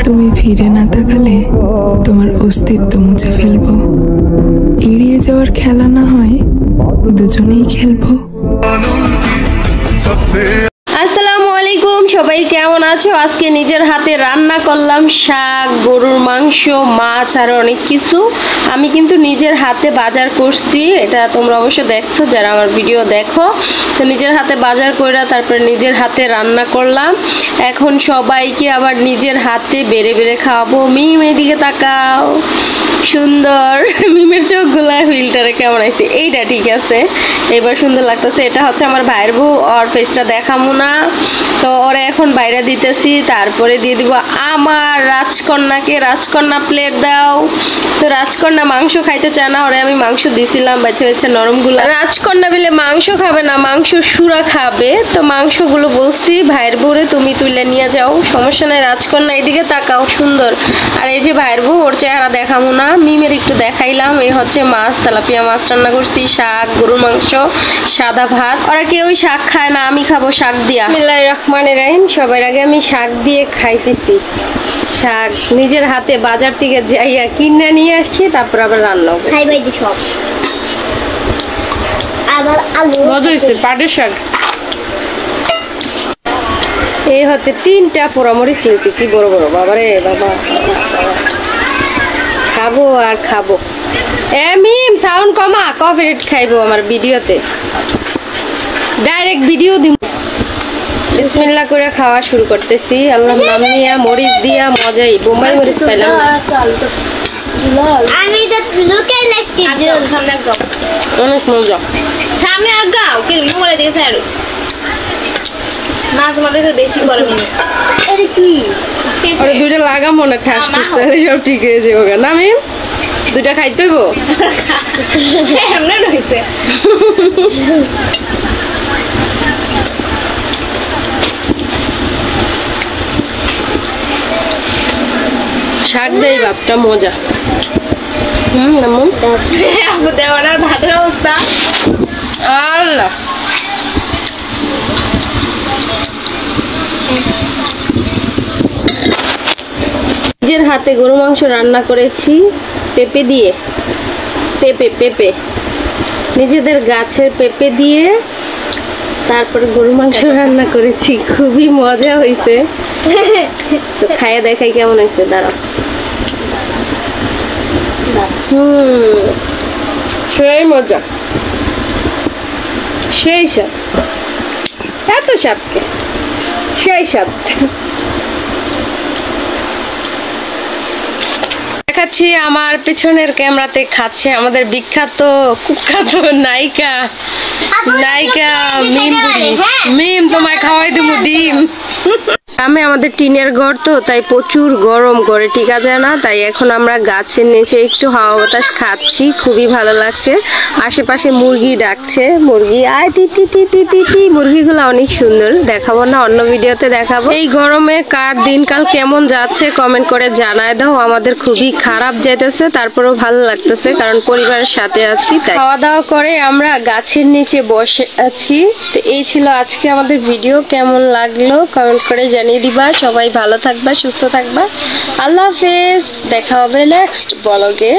তুমি ফিরে না তাকালে তোমার অস্তিত্ব মুছে ফেলবো। এড়িয়ে যাওয়ার খেলা না হয় দুজনেই খেলবো। আসসালামু আলাইকুম, সবাই কেমন আছো? আজকে নিজের হাতে রান্না করলাম শাক, গরুর মাংস, মাছ আর অনেক কিছু। আমি কিন্তু নিজের হাতে বাজার করছি, এটা তোমরা অবশ্য দেখছো যারা আমার ভিডিও দেখো। তো নিজের হাতে বাজার কইরা তারপর নিজের হাতে রান্না করলাম। এখন সবাইকে আবার নিজের হাতে বেড়ে বেড়ে খাওয়াবো। মিম এদিকে তাকাও, সুন্দর মিমের চোখগুলা ফিল্টারে কেমন আছে? এইটা ঠিক আছে, এবার সুন্দর লাগতেছে। এটা হচ্ছে আমার ভাইয়ের বউ, ওর ফেসটা দেখামু না, তো ওরা এখন বাইরে দিতেছি। তারপরে দিয়ে দিব আমার রাজকন্যাকে। রাজকন্যা প্লেট দাও। তো রাজকন্যা মাংস খাইতে চায় না, ওরে আমি মাংস দিছিলাম বেছে বেছে নরমগুলো। রাজকন্যা বলে মাংস খাবে না, মাংস সুরা খাবে। তো মাংসগুলো বলছি ভাইয়ের বউরে তুমি তুলে নিয়ে যাও, সমস্যা নাই। রাজকন্যা এদিকে তাকাও, সুন্দর। আর এই যে ভাইয়ের বউ, ওর চেহারা দেখামু না, মিমের একটু দেখাইলাম। এই হচ্ছে মাছ, তেলাপিয়া মাছ রান্না করছি, শাক, গরুর মাংস, সাদা ভাত। ওরা কেউই শাক খায় না, আমি খাবো শাক দিয়া। বিসমিল্লাহির রহমানির রহিম। সবার আগে আমি শাক দিয়ে খাইতেছি। শাক নিজের হাতে বাজার থেকে যাইয়া কিনে নিয়ে আসছি, তারপর আবার রান্না খাইবাই দি সব। আবার আলু মজা হইছে, পাটের শাক। এই হচ্ছে 3টা পোড়ামরিচ নিয়েছি, কি বড় বড়, বাবারে বাবা। খাবো আর খাবো। মিম সাউন্ড কমা, কপিরাইট খাইবো আমার ভিডিওতে, ডাইরেক্ট ভিডিও দিব। বিসমিল্লাহ করে খাওয়া শুরু করতেছি। আল্লাহর নাম নিয়ে মরিচ দিয়া মজাই, বোম্বাই মরিচ পাইলাম। আমি তো লুকে লাগছি, সামনে গাও, অনেক মজা। সামনে গাও, কি মোবাইলে দেখে সাইরুস না, তোমাদের বেশি গরম নেই। আরে কি আরে দুইটা লাগা মনে ঠাস ঠাস, তাহলে সব ঠিক হয়ে যাবে না? মিম দুইটা খাইতে হইব, এমন হইছে। শাক দেই ভাতটা মজা। আপু দেওয়ার ভাতের অবস্থা আল্লাহ। নিজের হাতে গরু মাংস রান্না করেছি পেঁপে দিয়ে। পেঁপে নিজেদের গাছের পেঁপে দিয়ে তারপরে গরু মাংস রান্না করেছি, খুবই মজা হয়েছে। তো খাইয়া দেখাই কেমন হয়েছে, দাঁড়াও। সেই মজা, সেই স্বাদ, এত স্বাদকে সেই স্বাদ। দেখাচ্ছি আমার পেছনের ক্যামেরাতে খাচ্ছে আমাদের বিখ্যাত কুখ্যাত নায়িকা মিম বুড়ি। মিম তোমায় খাওয়াই দেবো ডিম। আমি আমাদের টিনের ঘর তো, তাই প্রচুর গরম করে টিকা যায় না, তাই এখন আমরা গাছের নিচে একটু হাওয়া বাতাস খাচ্ছি, খুবই ভালো লাগছে। আশেপাশে মুরগি ডাকছে, মুরগি আয় টি টি টি টি টি টি। মুরগিগুলো অনেক সুন্দর, দেখাবো না, অন্য ভিডিওতে দেখাবো। এই গরমে কার দিনকাল কেমন যাচ্ছে কমেন্ট করে জানায় দাও। আমাদের খুবই খারাপ যাইতেছে, তারপরেও ভালো লাগতেছে কারণ পরিবারের সাথে আছি। তাই খাওয়া দাওয়া করে আমরা গাছের নিচে বসে আছি। তো এই ছিল আজকে আমাদের ভিডিও, কেমন লাগলো কমেন্ট করে জানিয়ে দিবা। সবাই ভালো থাকবা, সুস্থ থাকবা। আল্লাহ হাফেজ, দেখা হবে নেক্সট ব্লগে।